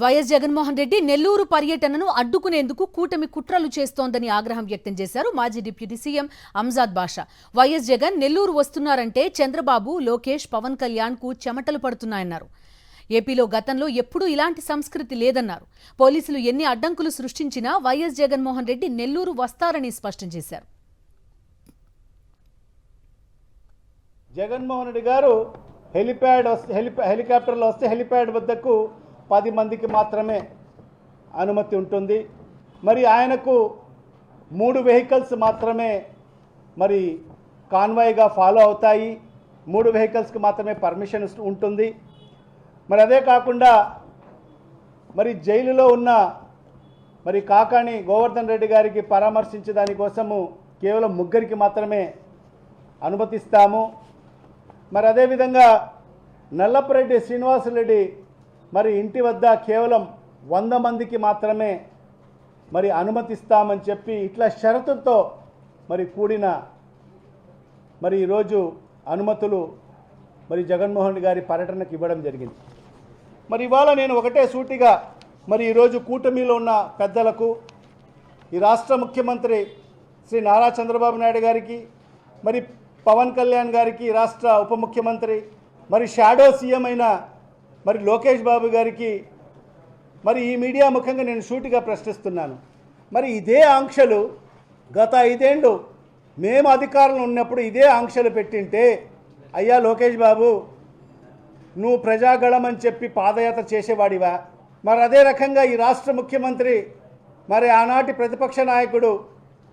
YS Jaganmohan Reddy Nellore పర్యటనను అడ్డుకునేందుకు కూటమి కుట్రలు చేస్తోందని ఆగ్రహం వ్యక్తం చేశారు మాజీ డిప్యూటీ సీఎం అంజాద్ బాషా. వైఎస్ జగన్ నెల్లూరు వస్తున్నారంటే చంద్రబాబు, లోకేష్, పవన్ కళ్యాణ్ కు చెమటలు పడుతున్నాయన్నారు. ఏపీలో గతంలో ఎప్పుడూ ఇలాంటి సంస్కృతి లేదన్నారు. పోలీసులు ఎన్ని అడ్డంకులు సృష్టించినా వైఎస్ జగన్మోహన్ రెడ్డి నెల్లూరు వస్తారని స్పష్టం చేశారు. జగన్మోహన్ రెడ్డి గారు హెలికాప్టర్లో వస్తే హెలిప్యాడ్ వద్దకు 10 మందికి మాత్రమే అనుమతి ఉంటుంది. మరి ఆయనకు 3 వెహికల్స్ మాత్రమే మరి కాన్వాయ్గా ఫాలో అవుతాయి. 3 వెహికల్స్కి మాత్రమే పర్మిషన్ ఉంటుంది. మరి అదే కాకుండా మరి జైలులో ఉన్న మరి కాకాణి గోవర్ధన్ రెడ్డి గారికి పరామర్శించే దానికోసము కేవలం 3కి మాత్రమే అనుమతిస్తాము. మరి అదేవిధంగా నల్లపురెడ్డి శ్రీనివాసరెడ్డి మరి ఇంటి వద్ద కేవలం 100 మందికి మాత్రమే మరి అనుమతిస్తామని చెప్పి ఇట్లా షరతులతో మరి కూడిన మరి ఈరోజు అనుమతులు మరి జగన్మోహన్ రెడ్డి గారి పర్యటనకు ఇవ్వడం జరిగింది. మరి ఇవాళ నేను ఒకటే సూటిగా మరి ఈరోజు కూటమిలో ఉన్న పెద్దలకు, ఈ రాష్ట్ర ముఖ్యమంత్రి శ్రీ నారా చంద్రబాబు నాయుడు గారికి, మరి పవన్ కళ్యాణ్ గారికి, రాష్ట్ర ఉప ముఖ్యమంత్రి, మరి షాడో సీఎం అయిన మరి లోకేష్ బాబు గారికి మరి ఈ మీడియా ముఖంగా నేను సూటిగా ప్రశ్నిస్తున్నాను. మరి ఇదే ఆంక్షలు గత 5 ఏళ్ళు మేము అధికారంలో ఉన్నప్పుడు ఇదే ఆంక్షలు పెట్టింటే, అయ్యా లోకేష్ బాబు నువ్వు ప్రజాగళం అని చెప్పి పాదయాత్ర చేసేవాడివా? మరి అదే రకంగా ఈ రాష్ట్ర ముఖ్యమంత్రి మరి ఆనాటి ప్రతిపక్ష నాయకుడు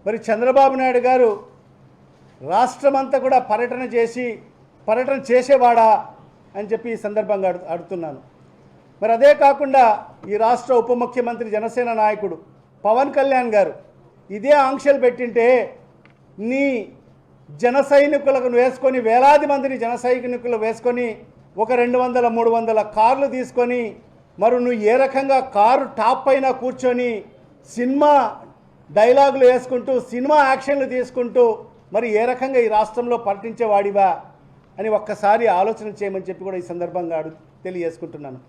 మరి చంద్రబాబు నాయుడు గారు రాష్ట్రమంతా కూడా పర్యటన చేసేవాడా అని చెప్పి ఈ సందర్భంగా అడుగుతున్నాను. మరి అదే కాకుండా ఈ రాష్ట్ర ఉప ముఖ్యమంత్రి జనసేన నాయకుడు పవన్ కళ్యాణ్ గారు ఇదే ఆంక్షలు పెట్టింటే నీ జన సైనికులకు వేసుకొని, వేలాది మందిని జన సైనికులు వేసుకొని ఒక 200-300 కార్లు తీసుకొని మరి నువ్వు ఏ రకంగా కారు టాప్ పైన కూర్చొని సినిమా డైలాగులు వేసుకుంటూ, సినిమా యాక్షన్లు తీసుకుంటూ మరి ఏ రకంగా ఈ రాష్ట్రంలో పర్యటించేవాడివా అని ఒక్కసారి ఆలోచన చేయమని చెప్పి కూడా ఈ సందర్భంగా తెలియజేసుకుంటున్నాను.